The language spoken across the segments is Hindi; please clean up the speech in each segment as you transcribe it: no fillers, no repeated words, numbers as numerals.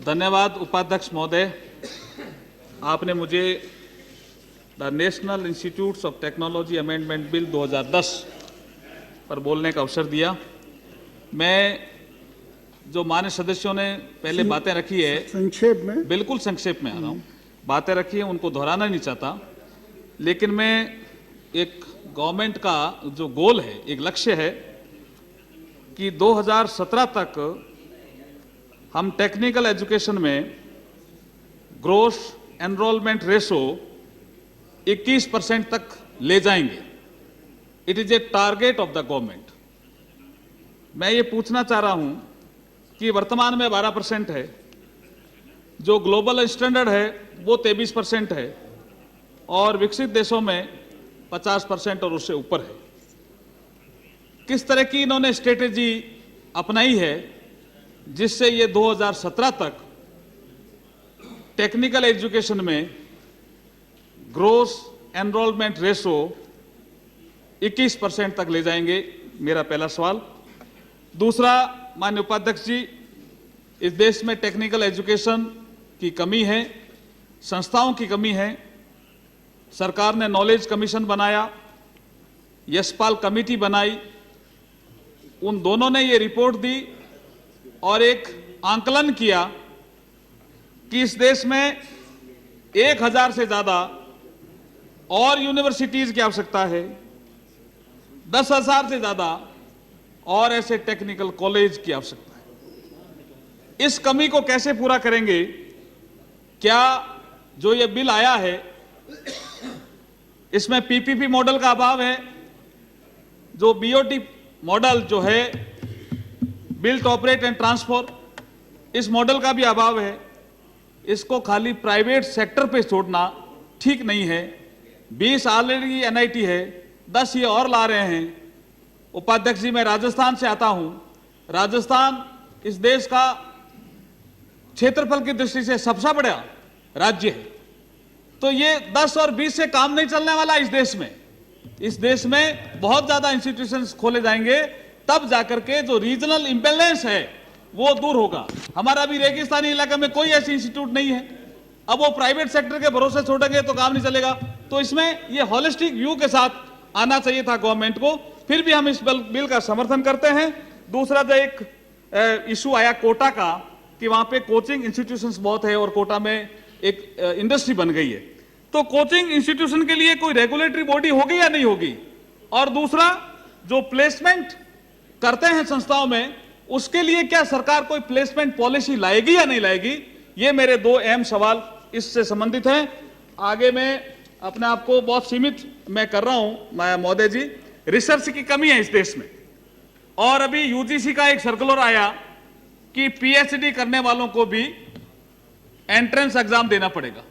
धन्यवाद उपाध्यक्ष महोदय। आपने मुझे the national institutes of technology amendment bill 2010 पर बोलने का अवसर दिया। मैं जो मान्य सदस्यों ने पहले बातें रखी है, संक्षेप में, बिल्कुल संक्षेप में आ रहा हूँ, बातें रखी है उनको दोहराना नहीं चाहता, लेकिन मैं एक गवर्नमेंट का जो गोल है, एक लक्ष्य है कि 2017 तक हम टेक्निकल एजुकेशन में ग्रोस एनरोलमेंट रेशो 21% तक ले जाएंगे। It is a target of the government. मैं ये पूछना चाह रहा हूं कि वर्तमान में 12% है, जो ग्लोबल स्टैंडर्ड है वो 23% है और विकसित देशों में 50% और उससे ऊपर है। किस तरह की इन्होंने स्ट्रेटेजी अपनाई है जिससे ये 2017 तक टेक्निकल एजुकेशन में ग्रोस एनरोलमेंट रेशो 21% तक ले जाएंगे? मेरा पहला सवाल। दूसरा, माननीय उपाध्यक्ष जी, इस देश में टेक्निकल एजुकेशन की कमी है, संस्थाओं की कमी है। सरकार ने नॉलेज कमीशन बनाया, यशपाल कमेटी बनाई, उन दोनों ने ये रिपोर्ट दी और एक आंकलन किया कि इस देश में 1000 से ज्यादा और यूनिवर्सिटीज की आवश्यकता है, 10,000 से ज्यादा और ऐसे टेक्निकल कॉलेज की आवश्यकता है। इस कमी को कैसे पूरा करेंगे? क्या जो ये बिल आया है इसमें पीपीपी मॉडल का अभाव है? जो बीओटी मॉडल जो है, बिल्ट ऑपरेट एंड ट्रांसफर, इस मॉडल का भी अभाव है। इसको खाली प्राइवेट सेक्टर पे छोड़ना ठीक नहीं है। 20 ऑलरेडी एनआईटी है, 10 ये और ला रहे हैं। उपाध्यक्ष जी, मैं राजस्थान से आता हूं। राजस्थान इस देश का क्षेत्रफल की दृष्टि से सबसे बड़ा राज्य है, तो ये 10 और 20 से काम नहीं चलने वाला। इस देश में बहुत ज्यादा इंस्टीट्यूशंस खोले जाएंगे, तब जाकर के जो रीजनल इंबैलेंस है वो दूर होगा। हमारा भी रेगिस्तानी इलाके में कोई ऐसी इंस्टीट्यूट नहीं है। अब वो प्राइवेट सेक्टर के भरोसे छोड़ेंगे तो काम नहीं चलेगा। तो इसमें ये होलिस्टिक व्यू के साथ आना चाहिए था गवर्नमेंट को। फिर भी हम इस बिल का समर्थन करते हैं। दूसरा, जो एक इशू आया कोटा का, कि वहां पे कोचिंग इंस्टीट्यूशंस बहुत है और कोटा में एक इंडस्ट्री बन गई है, तो कोचिंग इंस्टीट्यूशन के लिए कोई रेगुलेटरी बॉडी होगी या नहीं होगी? और दूसरा, जो प्लेसमेंट करते हैं संस्थाओं में, उसके लिए क्या सरकार कोई प्लेसमेंट पॉलिसी लाएगी या नहीं लाएगी? ये मेरे 2 अहम सवाल इससे संबंधित हैं। आगे मैं अपने आप को बहुत सीमित मैं कर रहा हूं महोदय जी। रिसर्च की कमी है इस देश में, और अभी यूजीसी का एक सर्कुलर आया कि पीएचडी करने वालों को भी एंट्रेंस एग्जाम देना पड़ेगा।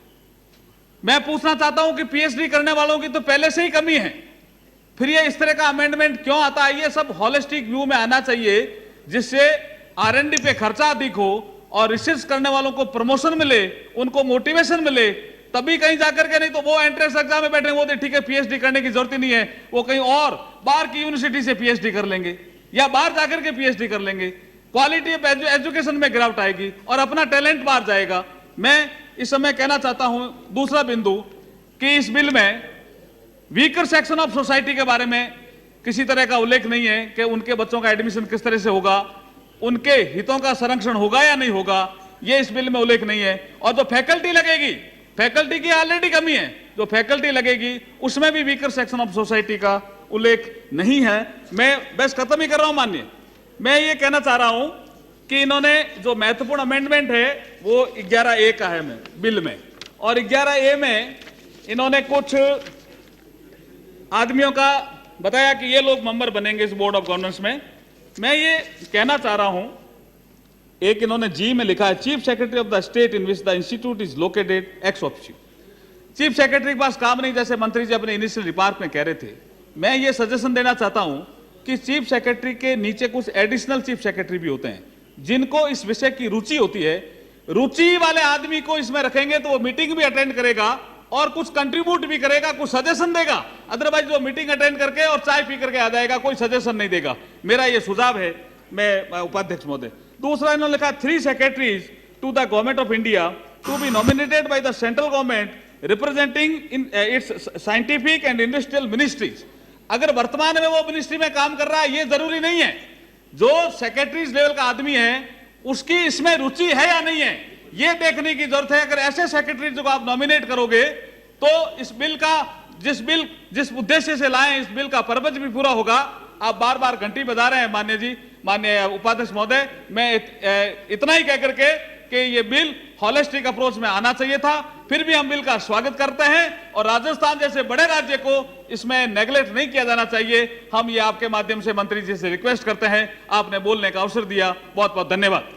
मैं पूछना चाहता हूं कि पीएचडी करने वालों की तो पहले से ही कमी है, फिर ये इस तरह का अमेंडमेंट क्यों आता है? ये सब होलिस्टिक व्यू में आना चाहिए, जिससे आरएनडी पे खर्चा अधिक हो और रिसर्च करने वालों को प्रमोशन मिले, उनको मोटिवेशन मिले, तभी कहीं जाकर के। नहीं तो वो एंट्रेंस एग्जाम में बैठे, वो ठीक है पीएचडी करने की जरूरत ही नहीं है, वो कहीं और बाहर की यूनिवर्सिटी से पीएचडी कर लेंगे या बाहर जाकर के पीएचडी कर लेंगे। क्वालिटी ऑफ एजुकेशन में गिरावट आएगी और अपना टैलेंट बाहर जाएगा। मैं इस समय कहना चाहता हूं, दूसरा बिंदु, कि इस बिल में वीकर सेक्शन ऑफ सोसाइटी के बारे में किसी तरह का उल्लेख नहीं है कि उनके बच्चों का एडमिशन किस तरह से होगा, उनके हितों का संरक्षण होगा या नहीं होगा, यह इस बिल में उल्लेख नहीं है। और जो फैकल्टी लगेगी, फैकल्टी की ऑलरेडी कमी है, जो फैकल्टी लगेगी उसमें भी वीकर सेक्शन ऑफ सोसाइटी का उल्लेख नहीं है। मैं बस खत्म ही कर रहा हूं माननीय। मैं ये कहना चाह रहा हूं कि इन्होंने जो महत्वपूर्ण अमेंडमेंट है वो 11A का है बिल में, और 11A में इन्होंने कुछ आदमियों का बताया कि ये लोग मेंबर बनेंगे इस बोर्ड ऑफ गवर्नेंस में। मैं ये कहना चाह रहा हूं, एक इन्होंने जी में लिखा है, chief secretary of the state in which the institute is located ex officio. Chief secretary के पास काम नहीं, जैसे मंत्री जी अपने इनिशियल रिमार्क में कह रहे थे। मैं ये सजेशन देना चाहता हूं कि चीफ सेक्रेटरी के नीचे कुछ एडिशनल चीफ सेक्रेटरी भी होते हैं, जिनको इस विषय की रुचि होती है। रुचि वाले आदमी को इसमें रखेंगे तो वो मीटिंग भी अटेंड करेगा और कुछ कंट्रीब्यूट भी करेगा, कुछ सजेशन देगा। अदरवाइज वो मीटिंग अटेंड करके और चाय पी करके आ जाएगा, कोई सजेशन नहीं देगा। मेरा ये सुझाव है मैं उपाध्यक्ष महोदय। दूसरा इन्होंने लिखा 3 secretaries to the Government of India to be nominated by the central government representing in its scientific and industrial ministries. अगर वर्तमान में वो मिनिस्ट्री में काम कर रहा है ये जरूरी नहीं है, जो सेक्रेटरीज लेवल का आदमी है उसकी इसमें रुचि है या नहीं है ये देखने की जरूरत है। अगर ऐसे सेक्रेटरीज को आप नॉमिनेट करोगे तो इस बिल का जिस उद्देश्य से लाए इस बिल का पर्पज भी पूरा होगा। आप बार बार घंटी बजा रहे हैं माननीय उपाध्यक्ष महोदय, मैं इतना ही कह करके कि ये बिल हॉलिस्टिक अप्रोच में आना चाहिए था, फिर भी हम बिल का स्वागत करते हैं और राजस्थान जैसे बड़े राज्य को इसमें नेग्लेक्ट नहीं किया जाना चाहिए। हम ये आपके माध्यम से मंत्री जी से रिक्वेस्ट करते हैं। आपने बोलने का अवसर दिया, बहुत बहुत धन्यवाद।